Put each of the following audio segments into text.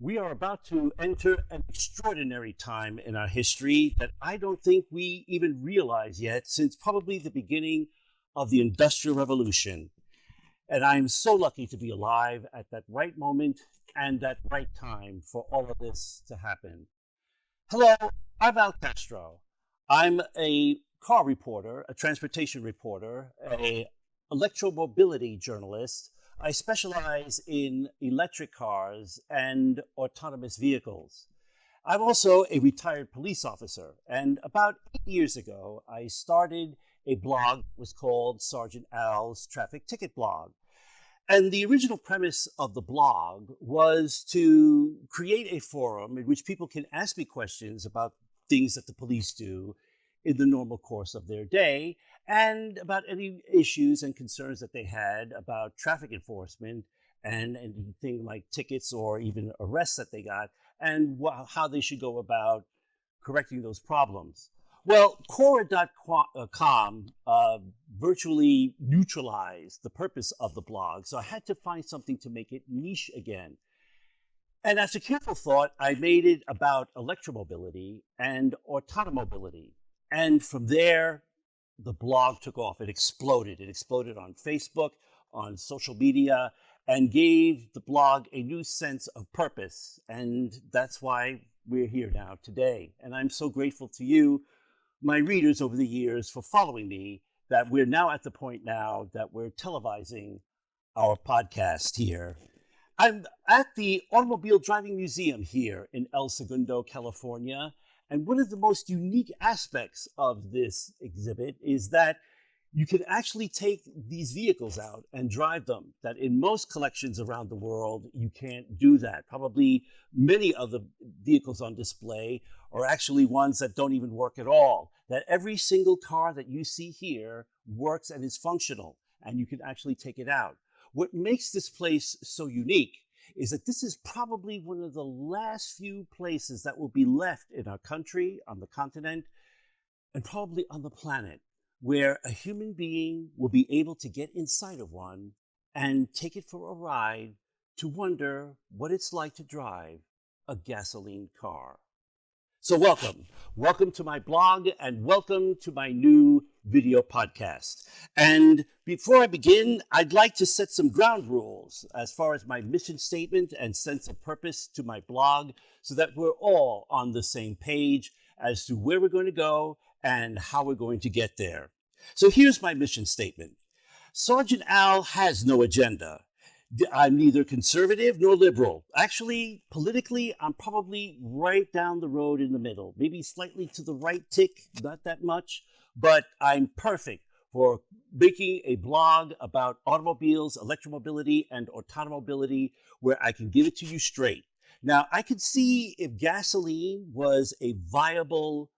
We are about to enter an extraordinary time in our history that I don't think we even realize yet, since probably the beginning of the Industrial Revolution. And I'm so lucky to be alive at that right moment and that right time for all of this to happen. Hello, I'm Al Castro. I'm a car reporter, a transportation reporter, a electromobility journalist. I specialize in electric cars and autonomous vehicles. I'm also a retired police officer, and about 8 years ago, I started a blog that was called Sergeant Al's Traffic Ticket Blog. And the original premise of the blog was to create a forum in which people can ask me questions about things that the police do in the normal course of their day and about any issues and concerns that they had about traffic enforcement and anything like tickets or even arrests that they got and how they should go about correcting those problems. Well, Quora.com virtually neutralized the purpose of the blog, so I had to find something to make it niche again. And after careful thought, I made it about electromobility and automobility. And from there, the blog took off. It exploded. It exploded on Facebook, on social media, and gave the blog a new sense of purpose. And that's why we're here now today. And I'm so grateful to you, my readers over the years, for following me, that we're now at the point now that we're televising our podcast here. I'm at the Automobile Driving Museum here in El Segundo, California. And one of the most unique aspects of this exhibit is that you can actually take these vehicles out and drive them. That in most collections around the world, you can't do that. Probably many of the vehicles on display are actually ones that don't even work at all. That every single car that you see here works and is functional, and you can actually take it out. What makes this place so unique is that this is probably one of the last few places that will be left in our country, on the continent, and probably on the planet, where a human being will be able to get inside of one and take it for a ride to wonder what it's like to drive a gasoline car. So welcome to my blog and welcome to my new video podcast. And before I begin, I'd like to set some ground rules as far as my mission statement and sense of purpose to my blog so that we're all on the same page as to where we're going to go and how we're going to get there. So here's my mission statement. Sergeant Al has no agenda. I'm neither conservative nor liberal. Actually, politically, I'm probably right down the road in the middle, maybe slightly to the right tick, not that much, but I'm perfect for making a blog about automobiles, electromobility, and automobility where I can give it to you straight. Now, I could see if gasoline was a viable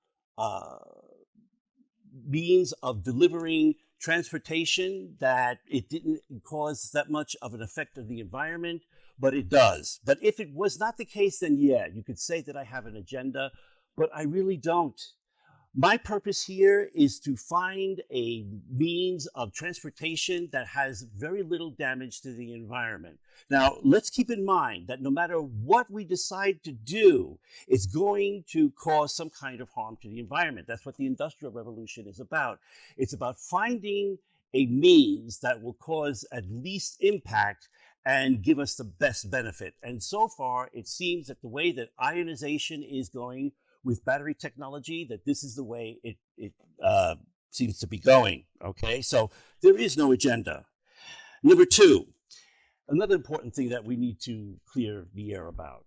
means of delivering transportation, that it didn't cause that much of an effect on the environment, but it does. But if it was not the case, then yeah, you could say that I have an agenda, but I really don't. My purpose here is to find a means of transportation that has very little damage to the environment. Now, let's keep in mind that no matter what we decide to do, it's going to cause some kind of harm to the environment. That's what the Industrial Revolution is about. It's about finding a means that will cause at least impact and give us the best benefit. And so far, it seems that the way that ionization is going with battery technology, that this is the way it seems to be going, okay? So there is no agenda. Number two, another important thing that we need to clear the air about.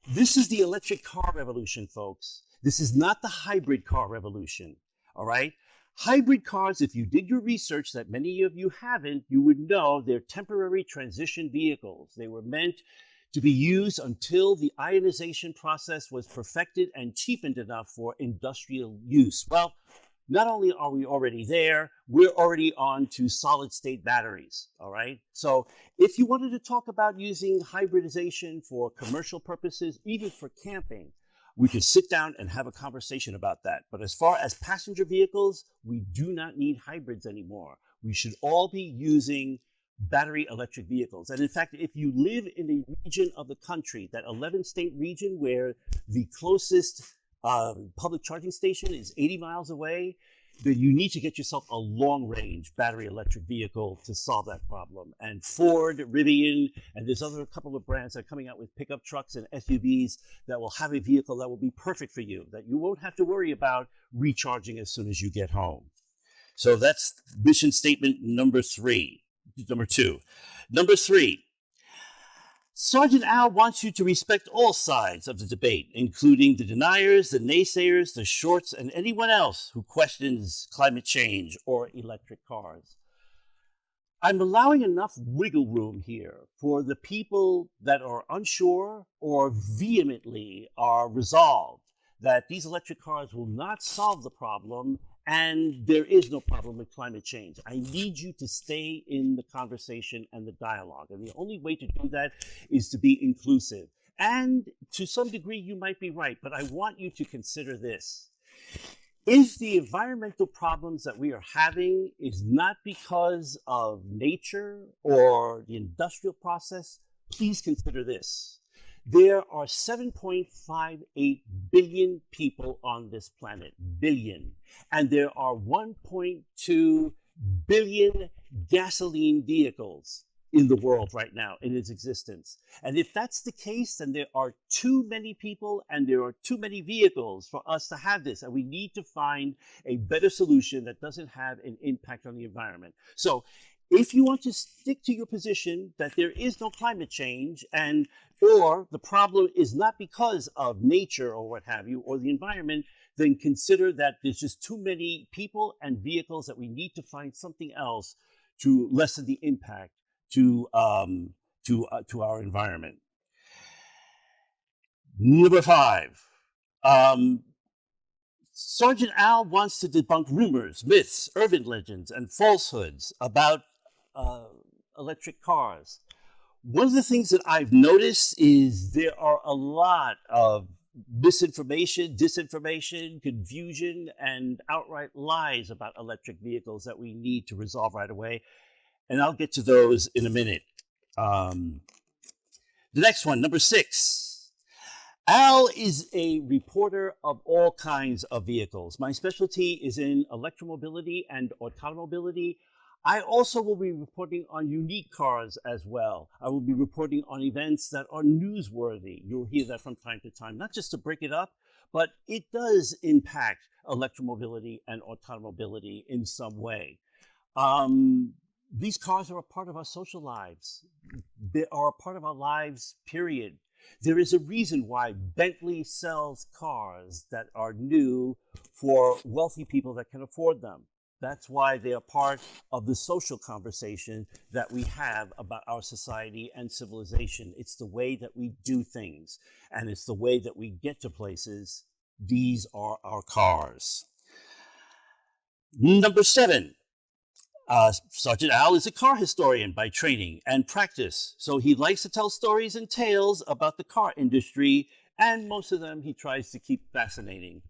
This is the electric car revolution, folks. This is not the hybrid car revolution, all right? Hybrid cars, if you did your research, that many of you haven't, you would know they're temporary transition vehicles. They were meant to be used until the ionization process was perfected and cheapened enough for industrial use. Well, not only are we already there, we're already on to solid state batteries, all right? So if you wanted to talk about using hybridization for commercial purposes, even for camping, we could sit down and have a conversation about that. But as far as passenger vehicles, we do not need hybrids anymore. We should all be using battery electric vehicles. And in fact, if you live in a region of the country, that 11-state region where the closest public charging station is 80 miles away, then you need to get yourself a long-range battery electric vehicle to solve that problem. And Ford, Rivian, and there's a couple of brands that are coming out with pickup trucks and SUVs that will have a vehicle that will be perfect for you, that you won't have to worry about recharging as soon as you get home. So that's mission statement number two. Number three, Sergeant Al wants you to respect all sides of the debate, including the deniers, the naysayers, the shorts, and anyone else who questions climate change or electric cars. I'm allowing enough wiggle room here for the people that are unsure or vehemently are resolved that these electric cars will not solve the problem and there is no problem with climate change. I need you to stay in the conversation and the dialogue. And the only way to do that is to be inclusive. And to some degree, you might be right, but I want you to consider this. If the environmental problems that we are having is not because of nature or the industrial process, please consider this. There are 7.58 billion people on this planet, billion, and there are 1.2 billion gasoline vehicles in the world right now in its existence. And if that's the case, then there are too many people and there are too many vehicles for us to have this. And we need to find a better solution that doesn't have an impact on the environment. So if you want to stick to your position that there is no climate change or the problem is not because of nature or what have you, or the environment, then consider that there's just too many people and vehicles that we need to find something else to lessen the impact to our environment. Number 5. Sergeant Al wants to debunk rumors, myths, urban legends, and falsehoods about electric cars. One of the things that I've noticed is there are a lot of misinformation, disinformation, confusion, and outright lies about electric vehicles that we need to resolve right away. And I'll get to those in a minute. The next one, number 6. Al is a reporter of all kinds of vehicles. My specialty is in electromobility and automobility. I also will be reporting on unique cars as well. I will be reporting on events that are newsworthy. You'll hear that from time to time, not just to break it up, but it does impact electromobility and automobility in some way. These cars are a part of our social lives. They are a part of our lives, period. There is a reason why Bentley sells cars that are new for wealthy people that can afford them. That's why they are part of the social conversation that we have about our society and civilization. It's the way that we do things, and it's the way that we get to places. These are our cars. Number 7. Sergeant Al is a car historian by training and practice, so he likes to tell stories and tales about the car industry, and most of them he tries to keep fascinating.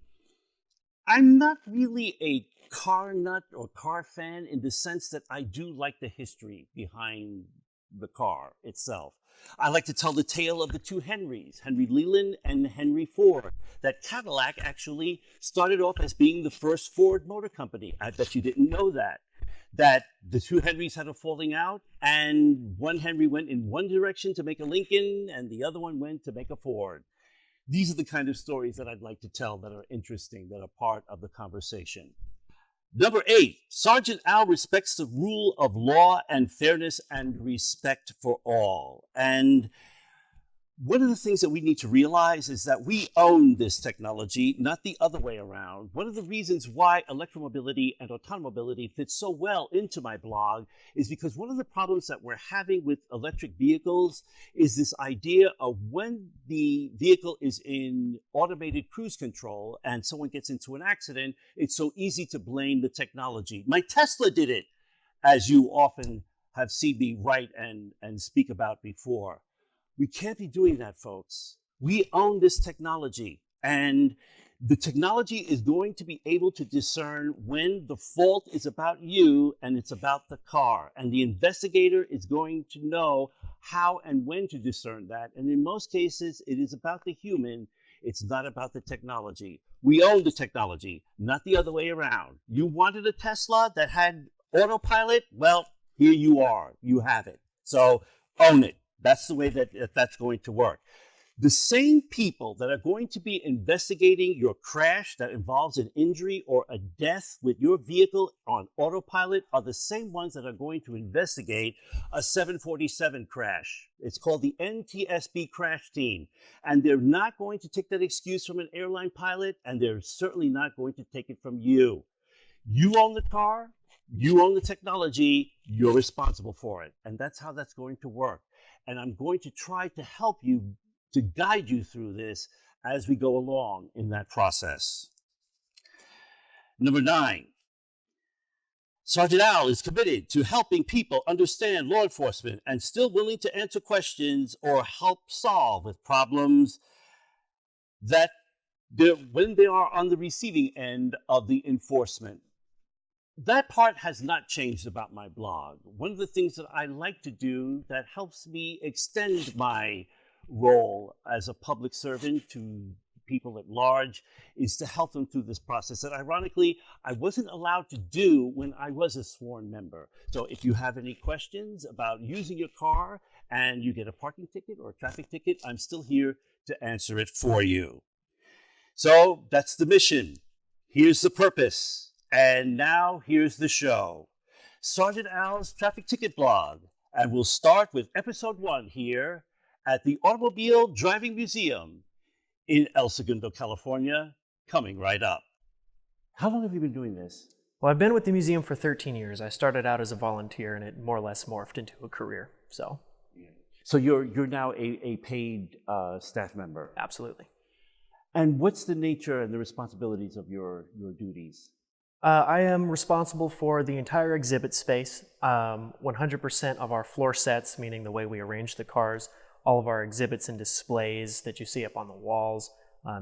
I'm not really a car nut or car fan in the sense that I do like the history behind the car itself. I like to tell the tale of the two Henrys, Henry Leland and Henry Ford, that Cadillac actually started off as being the first Ford Motor Company. I bet you didn't know that the two Henrys had a falling out, and one Henry went in one direction to make a Lincoln, and the other one went to make a Ford. These are the kind of stories that I'd like to tell that are interesting, that are part of the conversation. Number 8, Sergeant Al respects the rule of law and fairness and respect for all. And one of the things that we need to realize is that we own this technology, not the other way around. One of the reasons why electromobility and automobility fits so well into my blog is because one of the problems that we're having with electric vehicles is this idea of when the vehicle is in automated cruise control and someone gets into an accident, it's so easy to blame the technology. My Tesla did it, as you often have seen me write and speak about before. We can't be doing that, folks. We own this technology. And the technology is going to be able to discern when the fault is about you and it's about the car. And the investigator is going to know how and when to discern that. And in most cases, it is about the human. It's not about the technology. We own the technology, not the other way around. You wanted a Tesla that had autopilot? Well, here you are. You have it. So own it. That's the way that that's going to work. The same people that are going to be investigating your crash that involves an injury or a death with your vehicle on autopilot are the same ones that are going to investigate a 747 crash. It's called the NTSB crash team. And they're not going to take that excuse from an airline pilot, and they're certainly not going to take it from you. You own the car, you own the technology, you're responsible for it. And that's how that's going to work. And I'm going to try to help you, to guide you through this as we go along in that process. Number 9, Sergeant Al is committed to helping people understand law enforcement and still willing to answer questions or help solve with problems that when they are on the receiving end of the enforcement. That part has not changed about my blog. One of the things that I like to do that helps me extend my role as a public servant to people at large is to help them through this process that ironically I wasn't allowed to do when I was a sworn member. So if you have any questions about using your car and you get a parking ticket or a traffic ticket, I'm still here to answer it for you. So that's the mission. Here's the purpose. And now here's the show. Sergeant Al's Traffic Ticket Blog. And we'll start with episode 1 here at the Automobile Driving Museum in El Segundo, California, coming right up. How long have you been doing this? Well, I've been with the museum for 13 years. I started out as a volunteer, and it more or less morphed into a career. So you're now a paid staff member? Absolutely. And what's the nature and the responsibilities of your duties? I am responsible for the entire exhibit space, 100% of our floor sets, meaning the way we arrange the cars, all of our exhibits and displays that you see up on the walls,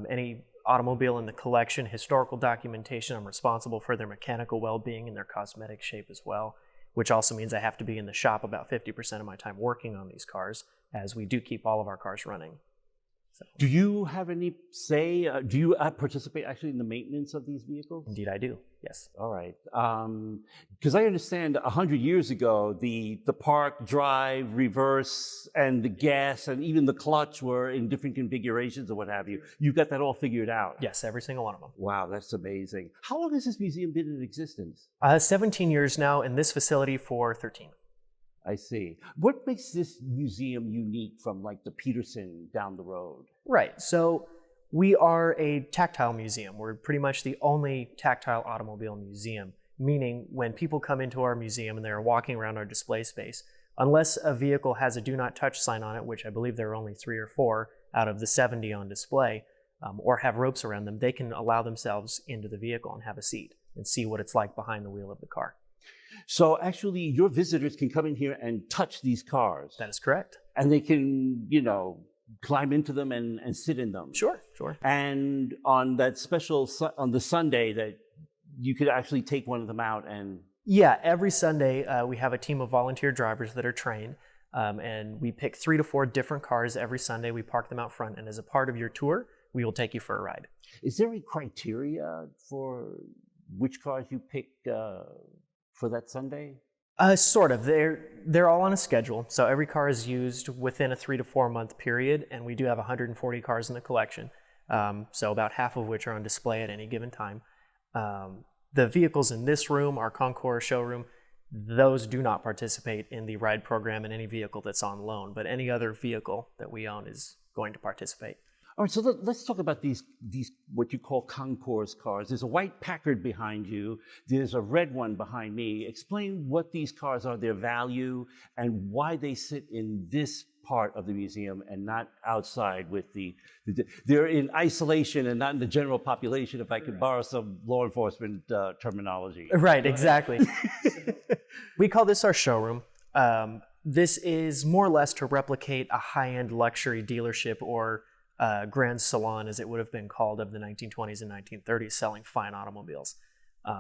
any automobile in the collection, historical documentation. I'm responsible for their mechanical well-being and their cosmetic shape as well, which also means I have to be in the shop about 50% of my time working on these cars, as we do keep all of our cars running. So. Do you have any say, do you participate actually in the maintenance of these vehicles? Indeed I do, yes. All right. Because I understand 100 years ago, the park, drive, reverse, and the gas, and even the clutch were in different configurations or what have you. You got that all figured out? Yes, every single one of them. Wow, that's amazing. How long has this museum been in existence? 17 years now, in this facility for 13. I see. What makes this museum unique from like the Peterson down the road? Right. So we are a tactile museum. We're pretty much the only tactile automobile museum, meaning when people come into our museum and they're walking around our display space, unless a vehicle has a do not touch sign on it, which I believe there are only 3 or 4 out of the 70 on display, or have ropes around them, they can allow themselves into the vehicle and have a seat and see what it's like behind the wheel of the car. So actually, your visitors can come in here and touch these cars. That is correct. And they can, climb into them and sit in them. Sure. And on that special, on the Sunday, that you could actually take one of them out and... Yeah, every Sunday we have a team of volunteer drivers that are trained, and we pick 3 to 4 different cars every Sunday. We park them out front, and as a part of your tour, we will take you for a ride. Is there any criteria for which cars you pick for that Sunday? Sort of. They're all on a schedule, so every car is used within a 3 to 4 month period, and we do have 140 cars in the collection, so about half of which are on display at any given time. The vehicles in this room, our concours showroom, those do not participate in the ride program in any vehicle that's on loan, but any other vehicle that we own is going to participate. All right, so let's talk about these what you call concours cars. There's a white Packard behind you. There's a red one behind me. Explain what these cars are, their value, and why they sit in this part of the museum and not outside with they're in isolation and not in the general population, if I could borrow some law enforcement terminology. Right, exactly. We call this our showroom. This is more or less to replicate a high-end luxury dealership or grand salon, as it would have been called, of the 1920s and 1930s, selling fine automobiles.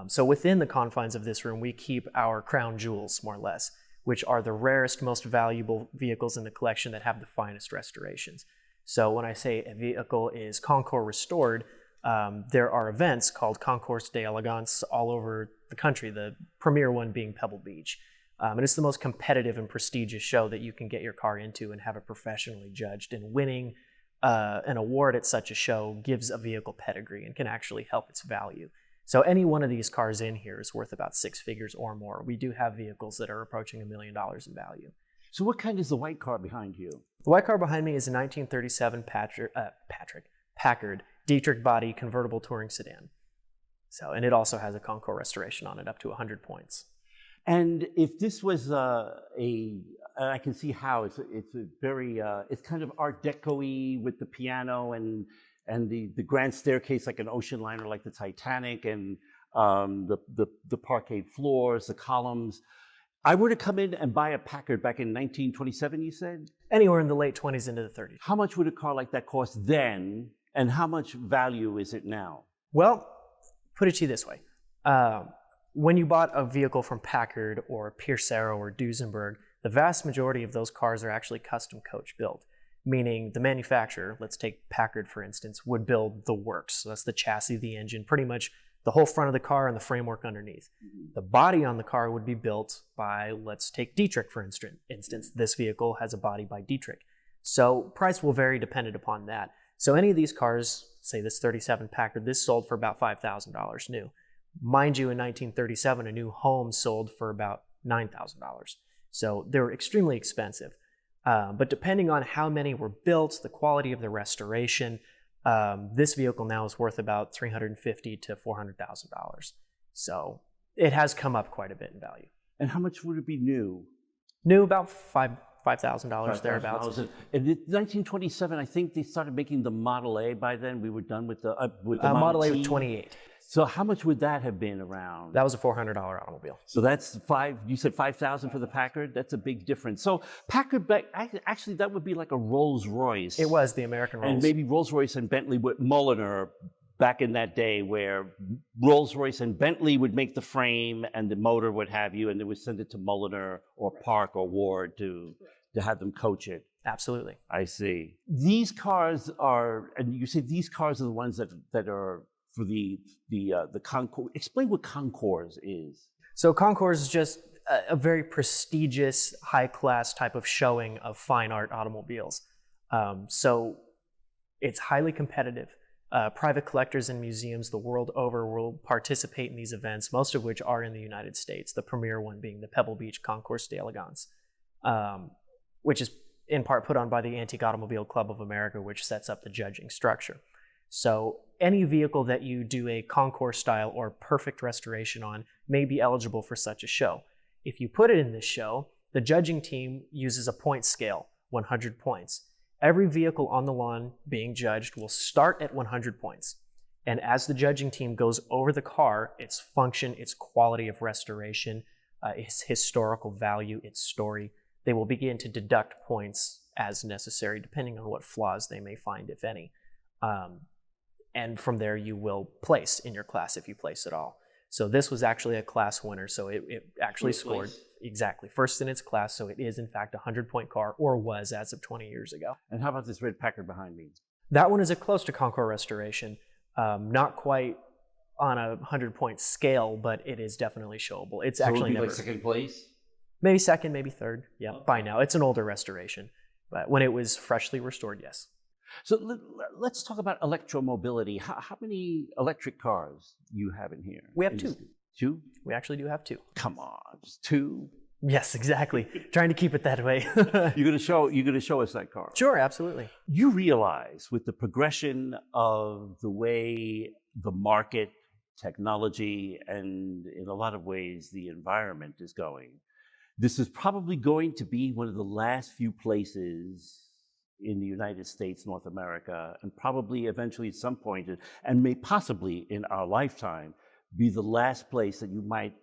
So within the confines of this room, we keep our crown jewels, more or less, which are the rarest, most valuable vehicles in the collection that have the finest restorations. So when I say a vehicle is concours restored, there are events called concours d'elegance all over the country, the premier one being Pebble Beach. And it's the most competitive and prestigious show that you can get your car into and have it professionally judged. And winning an award at such a show gives a vehicle pedigree and can actually help its value. So any one of these cars in here is worth about 6 figures or more. We do have vehicles that are approaching $1 million in value. So what kind is the white car behind you? The white car behind me is a 1937 Packard Dietrich body convertible touring sedan. And it also has a concours restoration on it, up to 100 points. And if this was I can see how it's a very it's kind of Art Deco-y with the piano and the grand staircase like an ocean liner, like the Titanic, and the parquet floors, the columns. I were to come in and buy a Packard back in 1927, you said? Anywhere in the late 20s into the 30s. How much would a car like that cost then, and how much value is it now? Well, put it to you this way. When you bought a vehicle from Packard or Pierce-Arrow or Duesenberg, the vast majority of those cars are actually custom coach built, meaning the manufacturer, let's take Packard for instance, would build the works. So that's the chassis, the engine, pretty much the whole front of the car and the framework underneath. The body on the car would be built by, let's take Dietrich for instance. This vehicle has a body by Dietrich. So price will vary dependent upon that. So any of these cars, say this 37 Packard, this sold for about $5,000 new. Mind you, in 1937, a new home sold for about $9,000. So they were extremely expensive. But depending on how many were built, the quality of the restoration, this vehicle now is worth about $350,000 to $400,000. So it has come up quite a bit in value. And how much would it be new? New, about $5,000 thereabouts. In 1927, I think they started making the Model A by then. We were done with the Model A T. with 28. So how much would that have been around? That was a $400 automobile. So that's you said $5,000 for the Packard? That's a big difference. So Packard, actually that would be like a Rolls Royce. It was the American Rolls. And maybe Rolls Royce and Bentley with Mulliner back in that day, where Rolls Royce and Bentley would make the frame and the motor, what have you, and they would send it to Mulliner or Park or Ward to have them coach it. Absolutely. I see. These cars are, and you say these cars are the ones that are for the concours. Explain what concours is. So concours is just a very prestigious, high-class type of showing of fine art automobiles. So it's highly competitive. Private collectors and museums the world over will participate in these events, most of which are in the United States, the premier one being the Pebble Beach Concours d'Elegance, which is in part put on by the Antique Automobile Club of America, which sets up the judging structure. So any vehicle that you do a concours style or perfect restoration on may be eligible for such a show. If you put it in this show, the judging team uses a point scale, 100 points. Every vehicle on the lawn being judged will start at 100 points. And as the judging team goes over the car, its function, its quality of restoration, its historical value, its story, they will begin to deduct points as necessary, depending on what flaws they may find, if any. And from there, you will place in your class if you place at all. So this was actually a class winner. So it actually scored exactly first in its class. So it is, in fact, a 100-point car, or was as of 20 years ago. And how about this red Packard behind me? That one is a close to concours restoration. Not quite on a 100-point scale, but it is definitely showable. It's So actually it would be never, like second place? maybe second, maybe third. Yeah, by now. It's an older restoration. But when it was freshly restored, yes. So let's talk about electromobility. How many electric cars you have in here? We have two. Two? We actually do have two. Come on, just two? Yes, exactly. Trying to keep it that way. You're gonna show us that car. Sure, absolutely. You realize with the progression of the way the market, technology, and in a lot of ways the environment is going, this is probably going to be one of the last few places in the United States, North America, and probably eventually at some point, and may possibly in our lifetime, be the last place that you might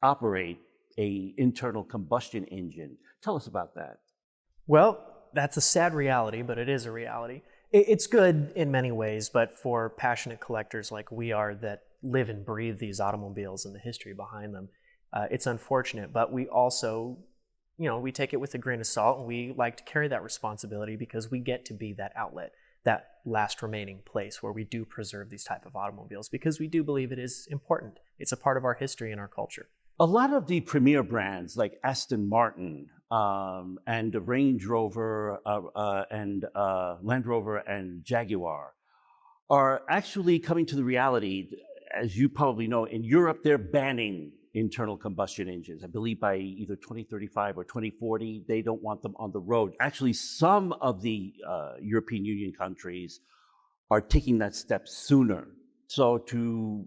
operate an internal combustion engine. Tell us about that. Well, that's a sad reality, but it is a reality. It's good in many ways, but for passionate collectors like we are that live and breathe these automobiles and the history behind them, it's unfortunate. But we also, we take it with a grain of salt, and we like to carry that responsibility because we get to be that outlet, that last remaining place where we do preserve these type of automobiles because we do believe it is important. It's a part of our history and our culture. A lot of the premier brands like Aston Martin and the Range Rover and Land Rover and Jaguar are actually coming to the reality, as you probably know, in Europe, they're banning internal combustion engines. I believe by either 2035 or 2040, they don't want them on the road. Actually, some of the European Union countries are taking that step sooner. So to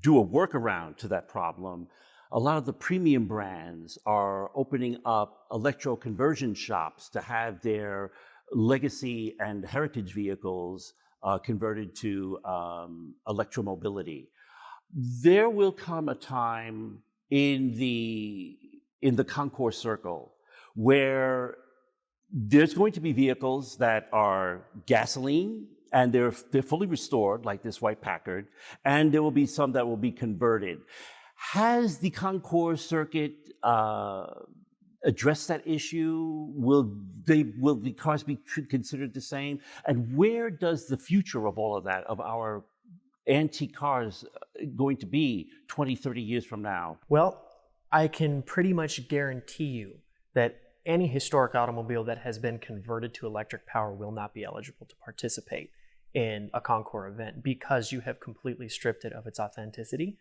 do a workaround to that problem, a lot of the premium brands are opening up electro conversion shops to have their legacy and heritage vehicles converted to electromobility. There will come a time in the concours circle where there's going to be vehicles that are gasoline and they're fully restored, like this white Packard, and there will be some that will be converted. Has the concours circuit addressed that issue? Will the cars be considered the same? And where does the future of all of that, of our antique cars, going to be 20, 30 years from now? Well, I can pretty much guarantee you that any historic automobile that has been converted to electric power will not be eligible to participate in a concours event because you have completely stripped it of its authenticity.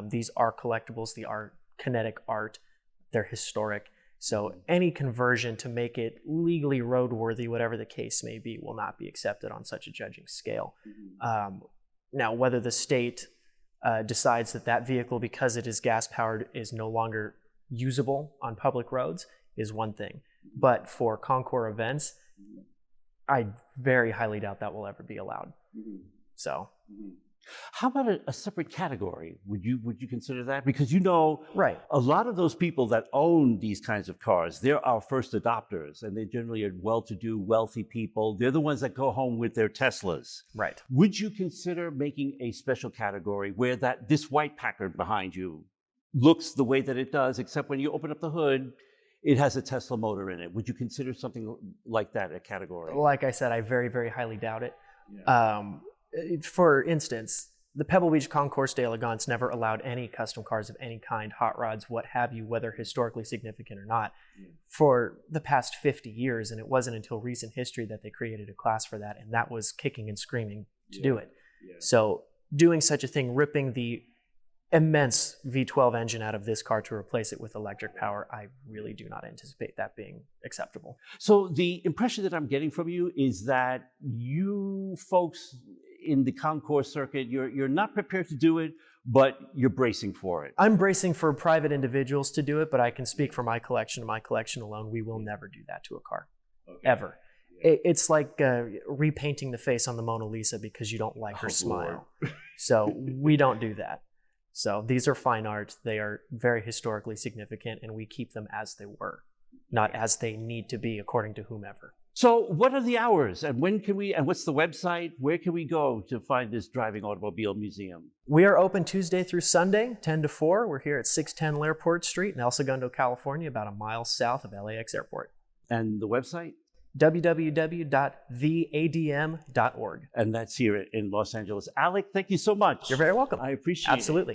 These are collectibles, they are kinetic art, they're historic. So any conversion to make it legally roadworthy, whatever the case may be, will not be accepted on such a judging scale. Now, whether the state decides that vehicle, because it is gas-powered, is no longer usable on public roads is one thing. But for concours events, I very highly doubt that will ever be allowed. So, how about a separate category? Would you consider that? Because right, a lot of those people that own these kinds of cars, they're our first adopters, and they generally are well-to-do, wealthy people. They're the ones that go home with their Teslas. Right. Would you consider making a special category where this white Packard behind you looks the way that it does, except when you open up the hood, it has a Tesla motor in it? Would you consider something like that a category? Like I said, I very, very highly doubt it. Yeah. For instance, the Pebble Beach Concours d'Elegance never allowed any custom cars of any kind, hot rods, what have you, whether historically significant or not, for the past 50 years. And it wasn't until recent history that they created a class for that, and that was kicking and screaming to do it. So doing such a thing, ripping the immense V12 engine out of this car to replace it with electric power, I really do not anticipate that being acceptable. So the impression that I'm getting from you is that you folks in the concours circuit, you're not prepared to do it, but you're bracing for it. I'm bracing for private individuals to do it, but I can speak for my collection and my collection alone. We will never do that to a car, ever. It's like repainting the face on the Mona Lisa because you don't like her smile. So we don't do that. So these are fine art. They are very historically significant, and we keep them as they were, not as they need to be according to whomever. So what are the hours, and when can we, and what's the website? Where can we go to find this driving automobile museum? We are open Tuesday through Sunday, 10 to 4. We're here at 610 Lairport Street in El Segundo, California, about a mile south of LAX Airport. And the website? www.theadm.org. And that's here in Los Angeles. Alec, thank you so much. You're very welcome. I appreciate it. Absolutely.